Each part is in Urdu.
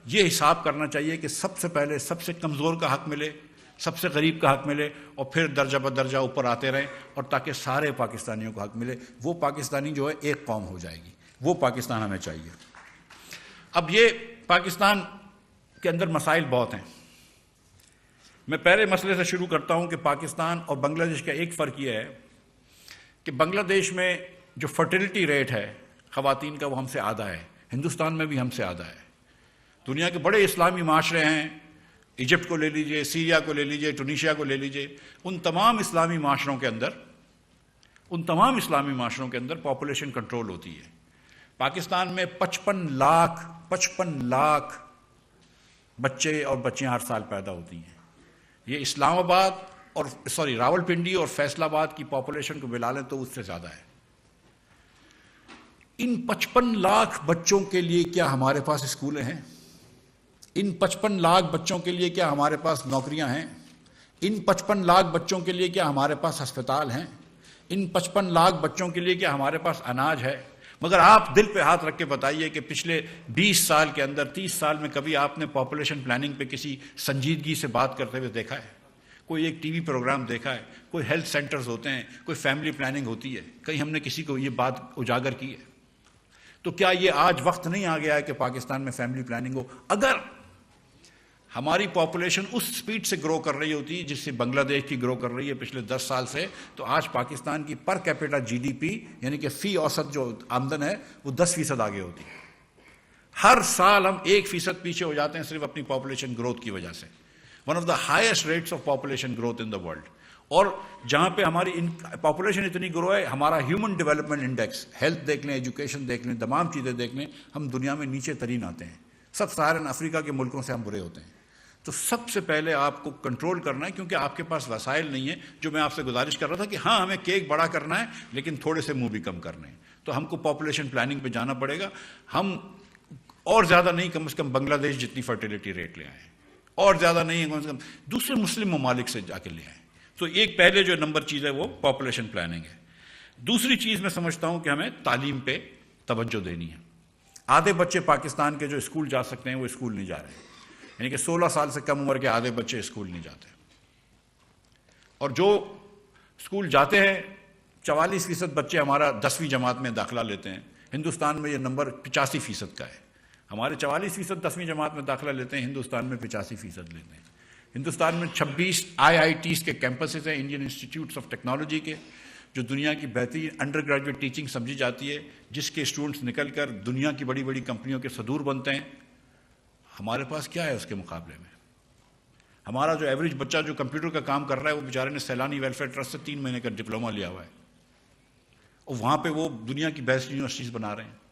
یہ حساب کرنا چاہیے کہ سب سے پہلے سب سے کمزور کا حق ملے، سب سے غریب کا حق ملے، اور پھر درجہ بدرجہ اوپر آتے رہیں، اور تاکہ سارے پاکستانیوں کو حق ملے. وہ پاکستانی جو ہے ایک قوم ہو جائے گی. وہ پاکستان ہمیں چاہیے. اب یہ پاکستان کے اندر مسائل بہت ہیں. میں پہلے مسئلے سے شروع کرتا ہوں کہ پاکستان اور بنگلہ دیش کا ایک فرق یہ ہے کہ بنگلہ دیش میں جو فرٹیلٹی ریٹ ہے خواتین کا وہ ہم سے آدھا ہے، ہندوستان میں بھی ہم سے آدھا ہے. دنیا کے بڑے اسلامی معاشرے ہیں، ایجپٹ کو لے لیجئے، سیریا کو لے لیجئے، ٹونیشیا کو لے لیجئے، ان تمام اسلامی معاشروں کے اندر پاپولیشن کنٹرول ہوتی ہے. پاکستان میں 55 لاکھ بچے اور بچیاں ہر سال پیدا ہوتی ہیں. یہ اسلام آباد اور راول پنڈی اور فیصل آباد کی پاپولیشن کو ملا لیں تو اس سے زیادہ ہے. ان 55 لاکھ بچوں کے لیے کیا ہمارے پاس اسکولیں ہیں؟ ان 55 لاکھ بچوں کے لیے کیا ہمارے پاس نوکریاں ہیں؟ ان 55 لاکھ بچوں کے لیے کیا ہمارے پاس ہسپتال ہیں؟ ان 55 لاکھ بچوں کے لیے کیا ہمارے پاس اناج ہے؟ مگر آپ دل پہ ہاتھ رکھ کے بتائیے کہ پچھلے 20 سال کے اندر 30 سال میں کبھی آپ نے پاپولیشن پلاننگ پہ کسی سنجیدگی سے بات کرتے ہوئے دیکھا ہے؟ کوئی ایک ٹی وی پروگرام دیکھا ہے؟ کوئی ہیلتھ سینٹرز ہوتے ہیں، کوئی فیملی پلاننگ ہوتی ہے؟ کہیں ہم نے کسی کو یہ بات اجاگر کی ہے؟ تو کیا یہ آج وقت نہیں آ گیا ہے کہ پاکستان میں فیملی پلاننگ ہو؟ اگر ہماری پاپولیشن اس سپیڈ سے گرو کر رہی ہوتی جس سے بنگلہ دیش کی گرو کر رہی ہے پچھلے 10 سال سے، تو آج پاکستان کی پر کیپیٹا جی ڈی پی یعنی کہ فی اوسط جو آمدن ہے وہ 10% آگے ہوتی ہے. ہر سال ہم 1% پیچھے ہو جاتے ہیں صرف اپنی پاپولیشن گروتھ کی وجہ سے. One of the highest rates of population growth in the world. اور جہاں پہ ہماری پاپولیشن اتنی گرو ہے، ہمارا ہیومن ڈیولپمنٹ انڈیکس، ہیلتھ دیکھ لیں، ایجوکیشن دیکھ لیں، تمام چیزیں دیکھ لیں، ہم دنیا میں نیچے ترین آتے ہیں. سب سہارن افریقہ کے ملکوں سے ہم برے ہوتے ہیں. تو سب سے پہلے آپ کو کنٹرول کرنا ہے، کیونکہ آپ کے پاس وسائل نہیں ہیں. جو میں آپ سے گزارش کر رہا تھا کہ ہاں ہمیں کیک بڑا کرنا ہے لیکن تھوڑے سے منہ بھی کم کرنے ہیں، تو ہم کو پاپولیشن پلاننگ پہ جانا پڑے گا. ہم اور زیادہ نہیں، کم از کم بنگلہ دیش جتنی فرٹیلٹی ریٹ لے آئیں، اور زیادہ نہیں کم از کم دوسرے مسلم ممالک سے جا کے لے آئیں. تو ایک پہلے جو نمبر چیز ہے وہ پاپولیشن پلاننگ ہے. دوسری چیز میں سمجھتا ہوں کہ ہمیں تعلیم پہ توجہ دینی ہے. آدھے بچے پاکستان کے جو اسکول جا سکتے ہیں وہ اسکول نہیں جا رہے ہیں، یعنی کہ 16 سال سے کم عمر کے آدھے بچے اسکول نہیں جاتے. اور جو اسکول جاتے ہیں 44% بچے ہمارا 10ویں جماعت میں داخلہ لیتے ہیں. ہندوستان میں یہ نمبر 85% کا ہے. ہمارے 44% 10ویں جماعت میں داخلہ لیتے ہیں، ہندوستان میں 85% لیتے ہیں. ہندوستان میں 26 IITs کے کیمپسز ہیں، انڈین انسٹیٹیوٹس آف ٹیکنالوجی کے، جو دنیا کی بہترین انڈر گریجویٹ ٹیچنگ سمجھی جاتی ہے، جس کے اسٹوڈنٹس نکل کر دنیا کی بڑی بڑی کمپنیوں کے صدور بنتے ہیں. ہمارے پاس کیا ہے اس کے مقابلے میں؟ ہمارا جو ایوریج بچہ جو کمپیوٹر کا کام کر رہا ہے وہ بیچارے نے سیلانی ویلفیئر ٹرسٹ سے 3 مہینے کا ڈپلوما لیا ہوا ہے، اور وہاں پہ وہ دنیا کی بیسٹ یونیورسٹیز بنا رہے ہیں.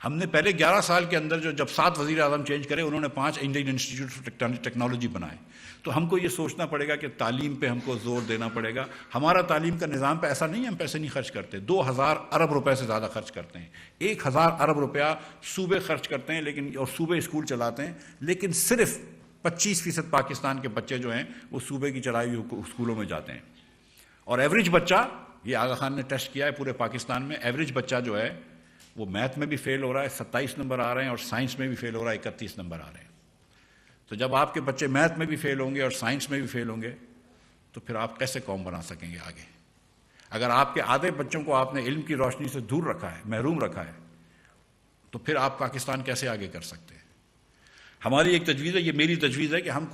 ہم نے پہلے 11 سال کے اندر جب 7 وزیر اعظم چینج کرے، انہوں نے 5 انڈین انسٹیٹیوٹ آف ٹیکنالوجی بنائے. تو ہم کو یہ سوچنا پڑے گا کہ تعلیم پہ ہم کو زور دینا پڑے گا. ہمارا تعلیم کا نظام پہ ایسا نہیں ہے ہم پیسے نہیں خرچ کرتے، 2000 ارب روپے سے زیادہ خرچ کرتے ہیں. 1000 ارب روپیہ صوبے خرچ کرتے ہیں اور صوبے اسکول چلاتے ہیں، لیکن صرف 25% پاکستان کے بچے جو ہیں وہ صوبے کی چلائی ہوئی اسکولوں میں جاتے ہیں. اور ایوریج بچہ، یہ آغا خان نے ٹیسٹ کیا ہے پورے پاکستان میں، ایوریج بچہ جو ہے وہ میتھ میں بھی فیل ہو رہا ہے، 27 نمبر آ رہے ہیں، اور سائنس میں بھی فیل ہو رہا ہے، 31 نمبر آ رہے ہیں. تو جب آپ کے بچے میتھ میں بھی فیل ہوں گے اور سائنس میں بھی فیل ہوں گے تو پھر آپ کیسے قوم بنا سکیں گے آگے؟ اگر آپ کے آدھے بچوں کو آپ نے علم کی روشنی سے دور رکھا ہے، محروم رکھا ہے، تو پھر آپ پاکستان کیسے آگے کر سکتے ہیں؟ ہماری ایک تجویز ہے، یہ میری تجویز ہے کہ ہم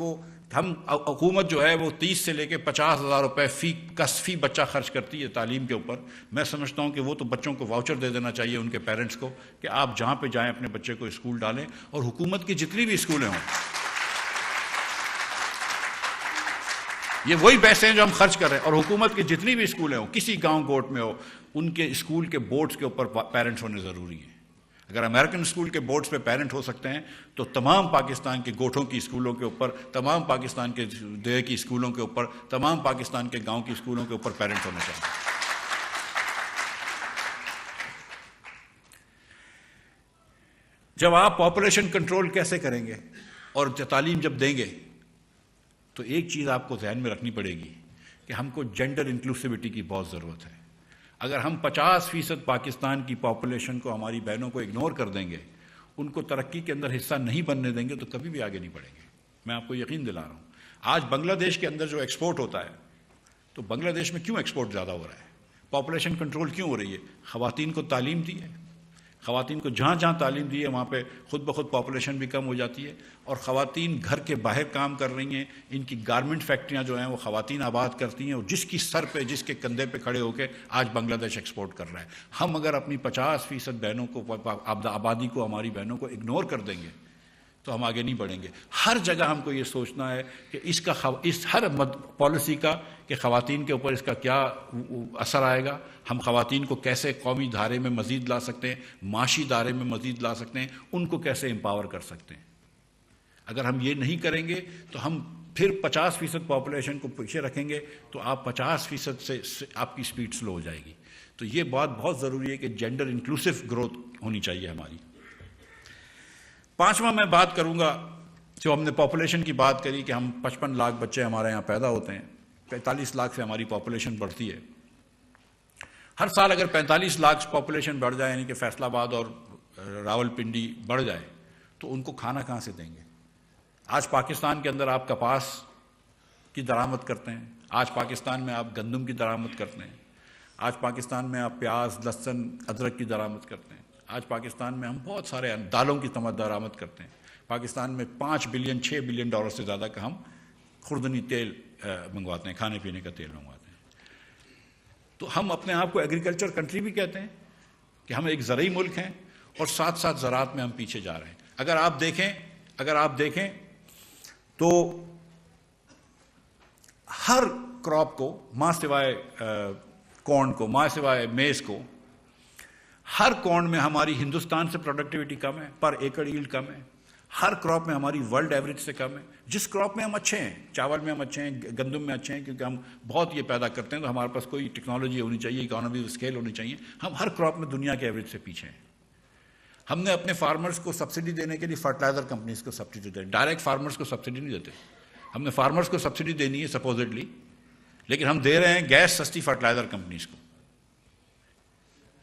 حکومت جو ہے وہ 30 سے لے کے 50,000 روپے فی بچہ خرچ کرتی ہے تعلیم کے اوپر. میں سمجھتا ہوں کہ وہ تو بچوں کو واؤچر دے دینا چاہیے ان کے پیرنٹس کو کہ آپ جہاں پہ جائیں اپنے بچے کو اسکول ڈالیں، اور حکومت کی جتنی بھی اسکولیں ہوں، یہ وہی پیسے ہیں جو ہم خرچ کر رہے ہیں، اور حکومت کی جتنی بھی اسکولیں ہوں، کسی گاؤں گوٹ میں ہو، ان کے اسکول کے بورڈز کے اوپر پیرنٹس ہونے ضروری ہیں. اگر امریکن اسکول کے بورڈز پہ پیرنٹ ہو سکتے ہیں تو تمام پاکستان کے گوٹھوں کی اسکولوں کے اوپر، تمام پاکستان کے دیہے کی اسکولوں کے اوپر، تمام پاکستان کے گاؤں کی اسکولوں کے اوپر پیرنٹ ہونے چاہیے. جب آپ پاپولیشن کنٹرول کیسے کریں گے اور تعلیم جب دیں گے تو ایک چیز آپ کو ذہن میں رکھنی پڑے گی کہ ہم کو جینڈر انکلوسیوٹی کی بہت ضرورت ہے. اگر ہم 50% پاکستان کی پاپولیشن کو، ہماری بہنوں کو اگنور کر دیں گے ان کو ترقی کے اندر حصہ نہیں بننے دیں گے تو کبھی بھی آگے نہیں بڑھیں گے. میں آپ کو یقین دلا رہا ہوں. آج بنگلہ دیش کے اندر جو ایکسپورٹ ہوتا ہے تو بنگلہ دیش میں کیوں ایکسپورٹ زیادہ ہو رہا ہے؟ پاپولیشن کنٹرول کیوں ہو رہی ہے؟ خواتین کو تعلیم دی ہے. خواتین کو جہاں جہاں تعلیم دی ہے وہاں پہ خود بخود پاپولیشن بھی کم ہو جاتی ہے. اور خواتین گھر کے باہر کام کر رہی ہیں. ان کی گارمنٹ فیکٹریاں جو ہیں وہ خواتین آباد کرتی ہیں, اور جس کی سر پہ, جس کے کندھے پہ کھڑے ہو کے آج بنگلہ دیش ایکسپورٹ کر رہا ہے. ہم اگر اپنی 50% بہنوں کو, آبادی کو, ہماری بہنوں کو اگنور کر دیں گے تو ہم آگے نہیں بڑھیں گے. ہر جگہ ہم کو یہ سوچنا ہے کہ اس ہر پالیسی کا کہ خواتین کے اوپر اس کا کیا اثر آئے گا, ہم خواتین کو کیسے قومی دھارے میں مزید لا سکتے ہیں, معاشی دھارے میں مزید لا سکتے ہیں, ان کو کیسے امپاور کر سکتے ہیں. اگر ہم یہ نہیں کریں گے تو ہم پھر 50% پاپولیشن کو پیچھے رکھیں گے تو آپ 50% سے آپ کی سپیڈ سلو ہو جائے گی. تو یہ بات بہت ضروری ہے کہ جینڈر انکلوسیو گروتھ ہونی چاہیے ہماری. پانچواں میں بات کروں گا, جو ہم نے پاپولیشن کی بات کری کہ ہم 55 لاکھ بچے ہمارے یہاں پیدا ہوتے ہیں, 45 لاکھ سے ہماری پاپولیشن بڑھتی ہے. ہر سال اگر 45 لاکھ پاپولیشن بڑھ جائے, یعنی کہ فیصل آباد اور راول پنڈی بڑھ جائے, تو ان کو کھانا کہاں سے دیں گے؟ آج پاکستان کے اندر آپ کپاس کی درآمد کرتے ہیں, آج پاکستان میں آپ گندم کی درآمد کرتے ہیں, آج پاکستان میں آپ پیاز, لہسن, ادرک کی درآمد کرتے ہیں, آج پاکستان میں ہم بہت سارے دالوں کی درآمد کرتے ہیں. پاکستان میں 5 بلین 6 بلین ڈالر سے زیادہ کا ہم خوردنی تیل منگواتے ہیں, کھانے پینے کا تیل منگواتے ہیں. تو ہم اپنے آپ کو ایگریکلچر کنٹری بھی کہتے ہیں کہ ہم ایک زرعی ملک ہیں, اور ساتھ ساتھ زراعت میں ہم پیچھے جا رہے ہیں. اگر آپ دیکھیں تو ہر کراپ کو, ماں سوائے کارن کو, ماں سوائے میز کو, ہر کارن میں ہماری ہندوستان سے پروڈکٹیوٹی کم ہے, پر ایکڑ ایلڈ کم ہے. ہر کراپ میں ہماری ورلڈ ایوریج سے کم ہے. جس کراپ میں ہم اچھے ہیں, چاول میں ہم اچھے ہیں, گندم میں اچھے ہیں, کیونکہ ہم بہت یہ پیدا کرتے ہیں, تو ہمارے پاس کوئی ٹیکنالوجی ہونی چاہیے, اکانومی اسکیل ہونی چاہیے. ہم ہر کراپ میں دنیا کے ایوریج سے پیچھے ہیں. ہم نے اپنے فارمرز کو سبسڈی دینے کے لیے فرٹیلائزر کمپنیز کو سبسڈی دے, ڈائریکٹ فارمرز کو سبسڈی نہیں دیتے. ہم نے فارمرز کو سبسڈی دینی ہے سپوزٹلی, لیکن ہم دے رہے ہیں گیس سستی فرٹیلائزر کمپنیز کو.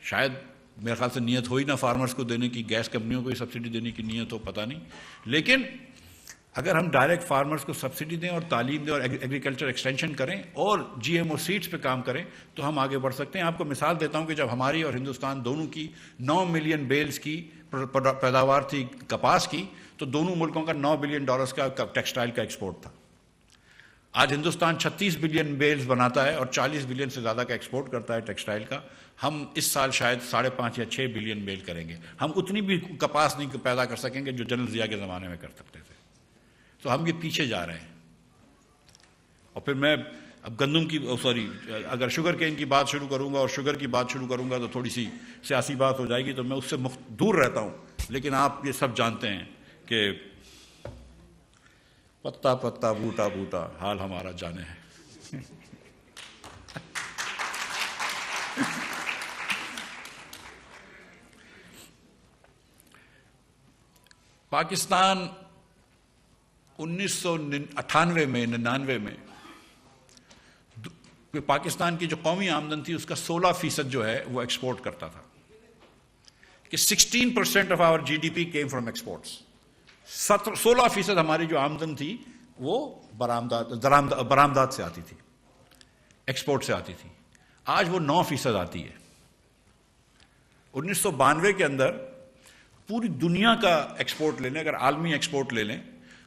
شاید میرے خیال سے نیت ہوئی نہ فارمرز کو دینے کی, گیس کمپنیوں کو ہی سبسڈی دینے کی نیت ہو, پتہ نہیں. لیکن اگر ہم ڈائریکٹ فارمرز کو سبسڈی دیں اور تعلیم دیں اور ایگریکلچر ایکسٹینشن کریں اور جی ایم او سیڈز پہ کام کریں تو ہم آگے بڑھ سکتے ہیں. آپ کو مثال دیتا ہوں کہ جب ہماری اور ہندوستان دونوں کی 9 ملین بیلز کی پیداوار تھی کپاس کی, تو دونوں ملکوں کا 9 بلین ڈالرز کا ٹیکسٹائل کا ایکسپورٹ تھا. آج ہندوستان 36 بلین بیلز بناتا ہے اور 40 بلین سے زیادہ کا ایکسپورٹ کرتا ہے ٹیکسٹائل کا. ہم اس سال شاید 5.5 یا 6 بلین بیل کریں گے. ہم اتنی بھی کپاس نہیں پیدا کر سکیں گے جو جنرل ضیاء کے زمانے میں کر سکتے تھے. تو ہم یہ پیچھے جا رہے ہیں. اور پھر میں اب گندم کی اگر شوگر کین کی بات شروع کروں گا اور شوگر کی بات شروع کروں گا تو تھوڑی سی سیاسی بات ہو جائے گی, تو میں اس سے دور رہتا ہوں. لیکن آپ یہ سب جانتے ہیں کہ پتا پتا بوٹا بوٹا حال ہمارا جانے ہے. پاکستان 1998 میں 99 میں پاکستان کی جو قومی آمدن تھی اس کا 16% جو ہے وہ ایکسپورٹ کرتا تھا. کہ 16% of our G D P came from exports. 16% ہماری جو آمدن تھی وہ برآمدات سے آتی تھی, ایکسپورٹ سے آتی تھی. آج وہ 9% آتی ہے. 1992 کے اندر پوری دنیا کا ایکسپورٹ لے لیں, اگر عالمی ایکسپورٹ لے لیں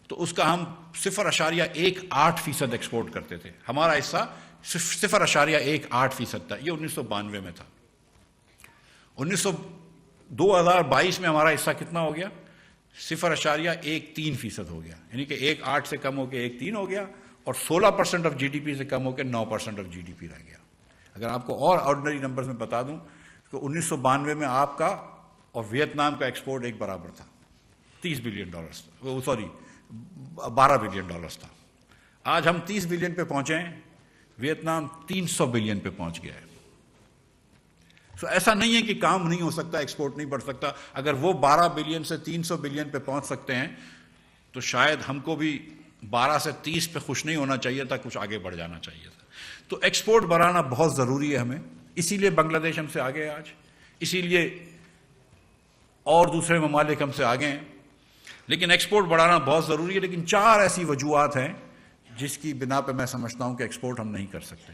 تو اس کا ہم 0.18% ایکسپورٹ کرتے تھے. ہمارا حصہ 0.18% تھا. یہ 1992 میں تھا. 2022 میں ہمارا حصہ کتنا ہو گیا؟ 0.13% ہو گیا. یعنی کہ 1.8 سے کم ہو کے 1.3 ہو گیا, اور 16% آف جی ڈی پی سے کم ہو کے 9% آف جی ڈی پی رہ گیا. اگر آپ کو اور آرڈنری نمبرز میں بتا دوں کہ 1992 میں آپ کا اور ویتنام کا ایکسپورٹ ایک برابر تھا, 30 بلین ڈالرز, 12 بلین ڈالرز تھا. آج ہم 30 بلین پہ پہنچے ہیں, ویتنام 300 بلین پہ پہنچ گیا ہے. تو ایسا نہیں ہے کہ کام نہیں ہو سکتا, ایکسپورٹ نہیں بڑھ سکتا. اگر وہ 12 بلین سے 300 بلین پہ پہنچ سکتے ہیں تو شاید ہم کو بھی 12 سے 30 پہ خوش نہیں ہونا چاہیے تھا, کچھ آگے بڑھ جانا چاہیے تھا. تو ایکسپورٹ بڑھانا بہت ضروری ہے ہمیں. اسی لیے بنگلہ دیش ہم سے آگے ہے آج. اسی لیے اور دوسرے ممالک ہم سے آگے ہیں، لیکن ایکسپورٹ بڑھانا بہت ضروری ہے. لیکن 4 ایسی وجوہات ہیں جس کی بنا پہ میں سمجھتا ہوں کہ ایکسپورٹ ہم نہیں کر سکتے.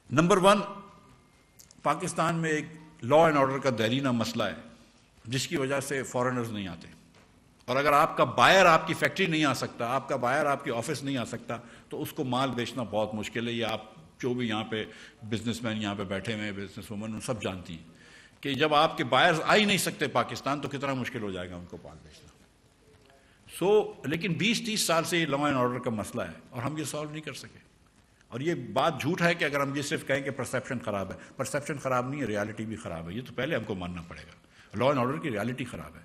نمبر 1، پاکستان میں ایک لا اینڈ آرڈر کا دیرینہ مسئلہ ہے جس کی وجہ سے فارنرز نہیں آتے. اور اگر آپ کا بائر آپ کی فیکٹری نہیں آ سکتا، آپ کا بائر آپ کی آفس نہیں آ سکتا، تو اس کو مال بیچنا بہت مشکل ہے. یہ آپ جو بھی یہاں پہ بزنس مین یہاں پہ بیٹھے ہوئے ہیں، بزنس وومن، سب جانتی ہیں کہ جب آپ کے بائرز آ ہی نہیں سکتے پاکستان تو کتنا مشکل ہو جائے گا ان کو مال بیچنا. لیکن 20-30 سال سے یہ لا اینڈ آرڈر کا مسئلہ ہے اور ہم یہ سالو نہیں کر سکے. اور یہ بات جھوٹ ہے کہ اگر ہم یہ صرف کہیں کہ پرسیپشن خراب ہے. پرسیپشن خراب نہیں ہے، ریالٹی بھی خراب ہے. یہ تو پہلے ہم کو ماننا پڑے گا. لا اینڈ آرڈر کی ریالٹی خراب ہے.